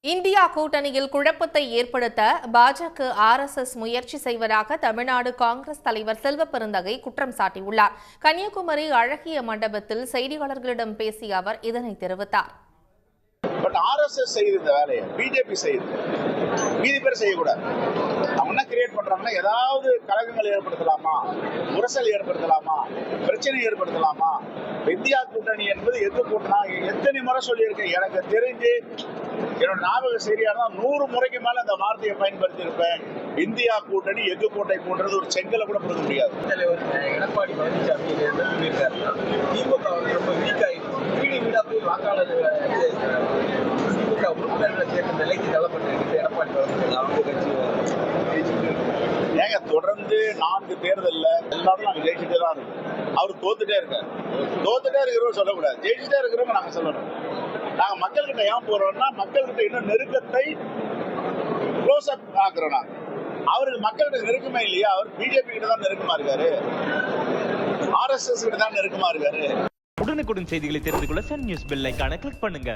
India கூட்டணியில் குழப்பத்தை ஏற்படுத்த பாஜக RSS முயற்சி செய்வதாக தமிழ்நாடு காங்கிரஸ் தலைவர் செல்வ பெருந்தகை குற்றம் சாட்டியுள்ளார். கன்னியாகுமரி அழகிய மண்டபத்தில் செய்தியாளர்களிடம் பேசிய அவர் இதனை தெரிவித்தார். பட் RSS செய்யுது இந்த வேலையை, பிஜேபி செய்யுது, மீதி பேர் செய்யக்கூடாது. அவங்க என்ன கிரியேட் பண்றாங்கன்னா, ஏதாவது கலகங்கள் ஏற்படுத்தலாமா, முரசல் ஏற்படுத்தலாமா, பிரச்சனை ஏற்படுத்தலாமா. இந்தியா கூட்டணி என்பது எது கூட்டணா எத்தனை முறை சொல்லியிருக்கேன். எனக்கு தெரிஞ்சு என்னோட ஞாபகம் சரியானா 100 முறைக்கு மேல அந்த வார்த்தையை பயன்படுத்தி இருப்பேன். இந்தியா கூட்டணி எஃகு கோட்டை போன்றது ஒரு செங்கலை கூட கொடுக்க முடியாது. தலைவர் எடப்பாடி பழனிசாமி திமுக ரொம்ப வீக் ஆயிடுச்சு, வீடு வீடா போய் வாக்காளர் திமுக உறுப்பினர்கள் சேர்ந்த நிலைக்கு தள்ளப்பட்டிருக்கு எடப்பாடி பழனிசாமி அவங்க கட்சி. ஏங்க தொடர்ந்து 4 தேர்தல்ல எல்லாரும் நாங்க ஜெயிச்சுட்டே தான் இருக்கோம். அவர் தோத்துட்டே இருக்கிறவங்க சொல்லக்கூடாது, ஜெயிச்சுட்டே இருக்கிறவங்க நாங்க சொல்லணும். நாங்க மக்கள்கிட்ட ஏன் போறோம்னா, மக்கள்கிட்ட இன்னும் நெருக்கத்தை க்ளோஸ் அப் ஆக்குறோம். நாங்க அவருக்கு மக்கள்கிட்ட நெருக்கமே இல்லையா, அவர் பிஜேபி கிட்ட தான் நெருக்கமா இருக்காரு, RSS கிட்ட தான் நெருக்கமா இருக்காரு. உடனுக்குடன் செய்திகளை தெரிந்து கொள்ள சன் நியூஸ் பெல் ஐகானை கிளிக் பண்ணுங்க.